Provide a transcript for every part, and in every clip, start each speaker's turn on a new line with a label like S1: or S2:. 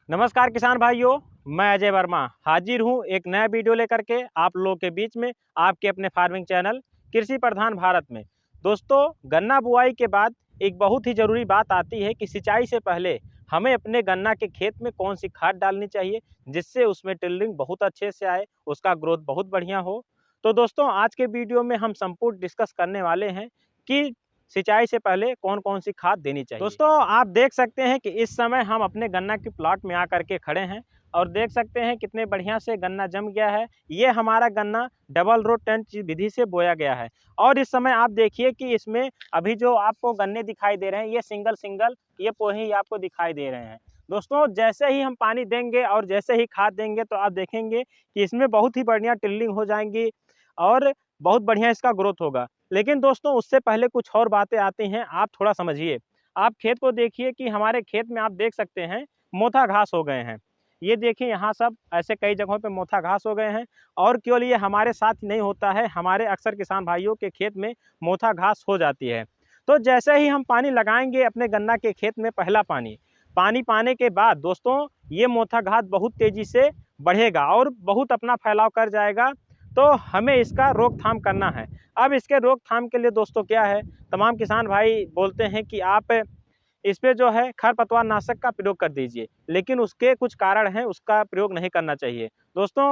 S1: नमस्कार किसान भाइयों, मैं अजय वर्मा हाजिर हूँ एक नया वीडियो लेकर के आप लोगों के बीच में आपके अपने फार्मिंग चैनल कृषि प्रधान भारत में। दोस्तों, गन्ना बुआई के बाद एक बहुत ही ज़रूरी बात आती है कि सिंचाई से पहले हमें अपने गन्ना के खेत में कौन सी खाद डालनी चाहिए जिससे उसमें टिल्डिंग बहुत अच्छे से आए, उसका ग्रोथ बहुत बढ़िया हो। तो दोस्तों, आज के वीडियो में हम संपूर्ण डिस्कस करने वाले हैं कि सिंचाई से पहले कौन कौन सी खाद देनी चाहिए। दोस्तों, आप देख सकते हैं कि इस समय हम अपने गन्ना के प्लॉट में आकर के खड़े हैं और देख सकते हैं कितने बढ़िया से गन्ना जम गया है। ये हमारा गन्ना डबल रो टेंच विधि से बोया गया है और इस समय आप देखिए कि इसमें अभी जो आपको गन्ने दिखाई दे रहे हैं ये सिंगल सिंगल ये पोहे ही आपको दिखाई दे रहे हैं। दोस्तों, जैसे ही हम पानी देंगे और जैसे ही खाद देंगे तो आप देखेंगे कि इसमें बहुत ही बढ़िया टिल्डिंग हो जाएंगी और बहुत बढ़िया इसका ग्रोथ होगा। लेकिन दोस्तों, उससे पहले कुछ और बातें आती हैं, आप थोड़ा समझिए। आप खेत को देखिए कि हमारे खेत में आप देख सकते हैं मोथा घास हो गए हैं। ये देखिए यहाँ सब ऐसे कई जगहों पे मोथा घास हो गए हैं और केवल ये हमारे साथ ही नहीं होता है, हमारे अक्सर किसान भाइयों के खेत में मोथा घास हो जाती है। तो जैसे ही हम पानी लगाएंगे अपने गन्ना के खेत में पहला पानी पाने के बाद दोस्तों ये मोथा घास बहुत तेज़ी से बढ़ेगा और बहुत अपना फैलाव कर जाएगा। तो हमें इसका रोकथाम करना है। अब इसके रोकथाम के लिए दोस्तों क्या है, तमाम किसान भाई बोलते हैं कि आप इस पे जो है खरपतवार नाशक का प्रयोग कर दीजिए, लेकिन उसके कुछ कारण हैं, उसका प्रयोग नहीं करना चाहिए। दोस्तों,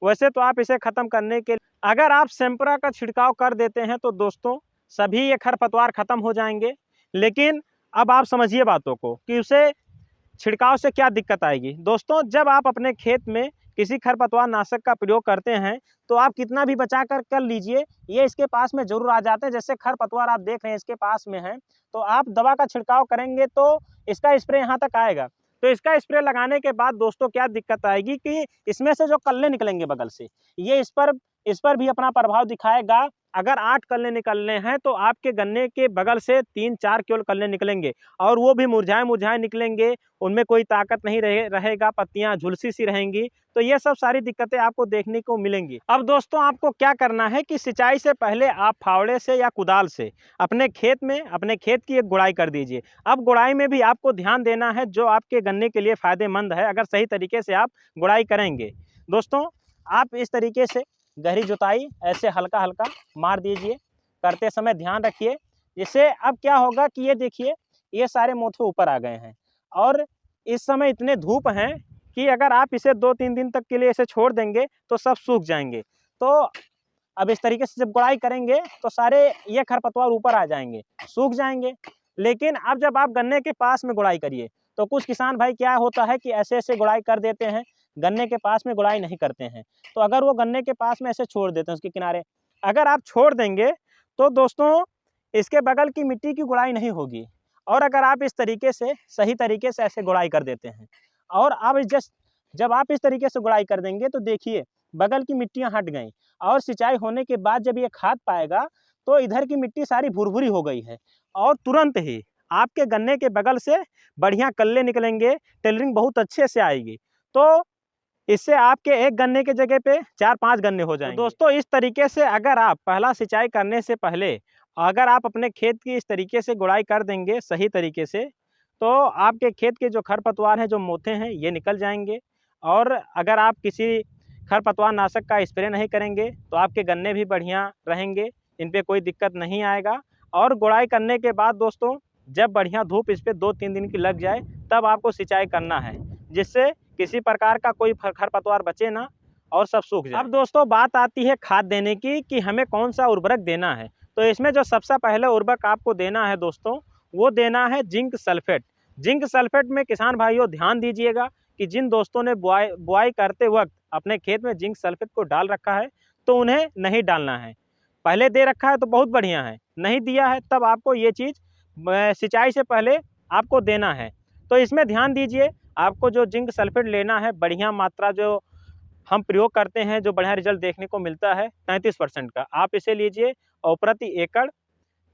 S1: वैसे तो आप इसे ख़त्म करने के अगर आप सेंपरा का छिड़काव कर देते हैं तो दोस्तों सभी ये खरपतवार ख़त्म हो जाएंगे। लेकिन अब आप समझिए बातों को कि उसे छिड़काव से क्या दिक्कत आएगी। दोस्तों, जब आप अपने खेत में किसी खरपतवार नाशक का प्रयोग करते हैं तो आप कितना भी बचा कर लीजिए, ये इसके पास में ज़रूर आ जाते हैं। जैसे खरपतवार आप देख रहे हैं इसके पास में है, तो आप दवा का छिड़काव करेंगे तो इसका स्प्रे यहाँ तक आएगा। तो इसका स्प्रे लगाने के बाद दोस्तों क्या दिक्कत आएगी कि इसमें से जो कल्ले निकलेंगे बगल से, ये इस पर भी अपना प्रभाव दिखाएगा। अगर 8 कल्ले निकलने हैं तो आपके गन्ने के बगल से 3-4 केवल कल्ले निकलेंगे और वो भी मुरझाए-मुरझाए निकलेंगे, उनमें कोई ताकत नहीं रहेगा, पत्तियाँ झुलसी सी रहेंगी। तो ये सब सारी दिक्कतें आपको देखने को मिलेंगी। अब दोस्तों, आपको क्या करना है कि सिंचाई से पहले आप फावड़े से या कुदाल से अपने खेत की एक गुड़ाई कर दीजिए। अब गुड़ाई में भी आपको ध्यान देना है जो आपके गन्ने के लिए फ़ायदेमंद है, अगर सही तरीके से आप गुड़ाई करेंगे। दोस्तों, आप इस तरीके से गहरी जुताई ऐसे हल्का-हल्का मार दीजिए, करते समय ध्यान रखिए। इससे अब क्या होगा कि ये देखिए, ये सारे मोथे ऊपर आ गए हैं और इस समय इतने धूप हैं कि अगर आप इसे 2-3 दिन तक के लिए इसे छोड़ देंगे तो सब सूख जाएंगे। तो अब इस तरीके से जब गुड़ाई करेंगे तो सारे ये खरपतवार ऊपर आ जाएंगे, सूख जाएंगे। लेकिन अब जब आप गन्ने के पास में गुड़ाई करिए तो कुछ किसान भाई क्या होता है कि ऐसे-ऐसे गुड़ाई कर देते हैं, गन्ने के पास में गुड़ाई नहीं करते हैं। तो अगर वो गन्ने के पास में ऐसे छोड़ देते हैं उसके किनारे, अगर आप छोड़ देंगे तो दोस्तों इसके बगल की मिट्टी की गुड़ाई नहीं होगी। और अगर आप इस तरीके से सही तरीके से ऐसे गुड़ाई कर देते हैं और अब जब आप इस तरीके से गुड़ाई कर देंगे तो देखिए बगल की मिट्टियाँ हट गईं और सिंचाई होने के बाद जब ये खाद पाएगा तो इधर की मिट्टी सारी भुरभुरी हो गई है और तुरंत ही आपके गन्ने के बगल से बढ़िया कल्ले निकलेंगे, टेलरिंग बहुत अच्छे से आएगी। तो इससे आपके एक गन्ने के जगह पे 4-5 गन्ने हो जाएंगे। तो दोस्तों, इस तरीके से अगर आप पहला सिंचाई करने से पहले अगर आप अपने खेत की इस तरीके से गुड़ाई कर देंगे सही तरीके से, तो आपके खेत के जो खरपतवार हैं, जो मोथे हैं, ये निकल जाएंगे। और अगर आप किसी खरपतवार नाशक का स्प्रे नहीं करेंगे तो आपके गन्ने भी बढ़िया रहेंगे, इन पे कोई दिक्कत नहीं आएगा। और गुड़ाई करने के बाद दोस्तों जब बढ़िया धूप इस पे 2-3 दिन की लग जाए तब आपको सिंचाई करना है, जिससे किसी प्रकार का कोई खरपतवार बचे ना और सब सूख जाए। अब दोस्तों बात आती है खाद देने की कि हमें कौन सा उर्वरक देना है। तो इसमें जो सबसे पहले उर्वरक आपको देना है दोस्तों, वो देना है जिंक सल्फेट। जिंक सल्फेट में किसान भाइयों ध्यान दीजिएगा कि जिन दोस्तों ने बुआई करते वक्त अपने खेत में जिंक सल्फेट को डाल रखा है तो उन्हें नहीं डालना है। पहले दे रखा है तो बहुत बढ़िया है, नहीं दिया है तब आपको ये चीज़ सिंचाई से पहले आपको देना है। तो इसमें ध्यान दीजिए, आपको जो जिंक सल्फेट लेना है बढ़िया मात्रा जो हम प्रयोग करते हैं, जो बढ़िया रिजल्ट देखने को मिलता है 33% का, आप इसे लीजिए और प्रति एकड़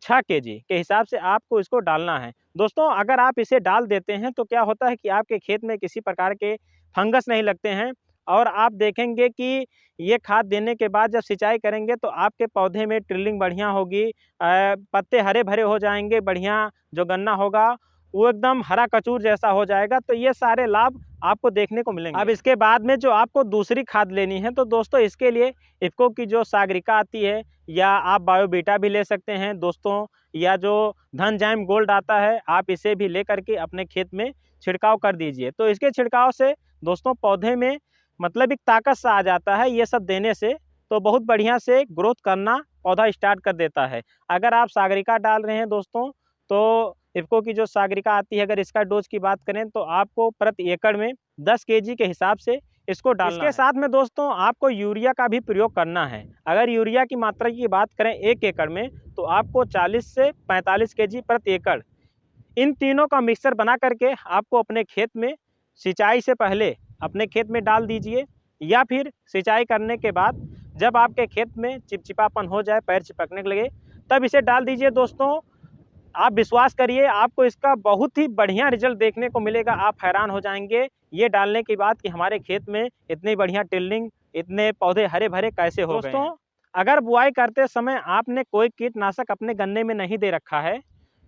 S1: 6 केजी के हिसाब से आपको इसको डालना है। दोस्तों, अगर आप इसे डाल देते हैं तो क्या होता है कि आपके खेत में किसी प्रकार के फंगस नहीं लगते हैं और आप देखेंगे कि ये खाद देने के बाद जब सिंचाई करेंगे तो आपके पौधे में ट्रिलिंग बढ़िया होगी, पत्ते हरे भरे हो जाएंगे, बढ़िया जो गन्ना होगा वो एकदम हरा कचूर जैसा हो जाएगा। तो ये सारे लाभ आपको देखने को मिलेंगे। अब इसके बाद में जो आपको दूसरी खाद लेनी है, तो दोस्तों इसके लिए इफ़को की जो सागरिका आती है, या आप बायोबीटा भी ले सकते हैं दोस्तों, या जो धनजाइम गोल्ड आता है, आप इसे भी ले करके अपने खेत में छिड़काव कर दीजिए। तो इसके छिड़काव से दोस्तों पौधे में मतलब एक ताकत सा आ जाता है। ये सब देने से तो बहुत बढ़िया से ग्रोथ करना पौधा स्टार्ट कर देता है। अगर आप सागरिका डाल रहे हैं दोस्तों, तो इफ़को की जो सागरिका आती है, अगर इसका डोज की बात करें तो आपको प्रति एकड़ में 10 केजी के हिसाब से इसको डालना है। इसके साथ में दोस्तों आपको यूरिया का भी प्रयोग करना है। अगर यूरिया की मात्रा की बात करें 1 एकड़ में, तो आपको 40 से 45 केजी प्रति एकड़ इन तीनों का मिक्सचर बना करके आपको अपने खेत में सिंचाई से पहले अपने खेत में डाल दीजिए, या फिर सिंचाई करने के बाद जब आपके खेत में चिपचिपापन हो जाए, पैर चिपकने लगे, तब इसे डाल दीजिए दोस्तों। आप विश्वास करिए, आपको इसका बहुत ही बढ़िया रिजल्ट देखने को मिलेगा। आप हैरान हो जाएंगे ये डालने के बाद कि हमारे खेत में इतनी बढ़िया टिल्लिंग, इतने पौधे हरे भरे कैसे हो गए हैं। दोस्तों अगर बुआई करते समय आपने कोई कीटनाशक अपने गन्ने में नहीं दे रखा है,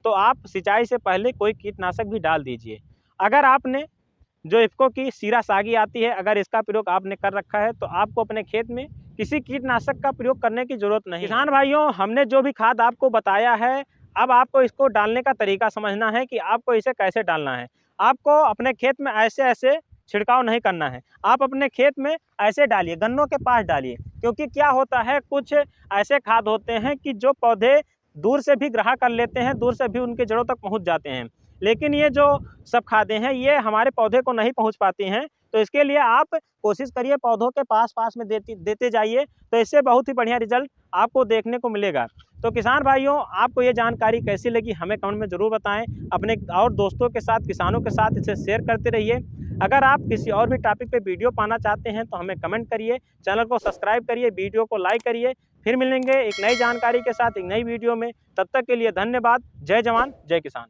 S1: तो आप सिंचाई से पहले कोई कीटनाशक भी डाल दीजिए। अगर आपने जो इफ़को की सीरा सागी आती है, अगर इसका प्रयोग आपने कर रखा है, तो आपको अपने खेत में किसी कीटनाशक का प्रयोग करने की ज़रूरत नहीं है। किसान भाइयों, हमने जो भी खाद आपको बताया है, अब आपको इसको डालने का तरीका समझना है कि आपको इसे कैसे डालना है। आपको अपने खेत में ऐसे-ऐसे छिड़काव नहीं करना है। आप अपने खेत में ऐसे डालिए, गन्नों के पास डालिए, क्योंकि क्या होता है, कुछ ऐसे खाद होते हैं कि जो पौधे दूर से भी ग्रहण कर लेते हैं, दूर से भी उनके जड़ों तक पहुँच जाते हैं। लेकिन ये जो सब खादें हैं, ये हमारे पौधे को नहीं पहुँच पाती हैं। तो इसके लिए आप कोशिश करिए पौधों के पास-पास में देते जाइए, तो इससे बहुत ही बढ़िया रिजल्ट आपको देखने को मिलेगा। तो किसान भाइयों, आपको ये जानकारी कैसी लगी हमें कमेंट में ज़रूर बताएं। अपने और दोस्तों के साथ, किसानों के साथ इसे शेयर करते रहिए। अगर आप किसी और भी टॉपिक पे वीडियो पाना चाहते हैं तो हमें कमेंट करिए, चैनल को सब्सक्राइब करिए, वीडियो को लाइक करिए। फिर मिलेंगे एक नई जानकारी के साथ एक नई वीडियो में। तब तक के लिए धन्यवाद। जय जवान, जय किसान।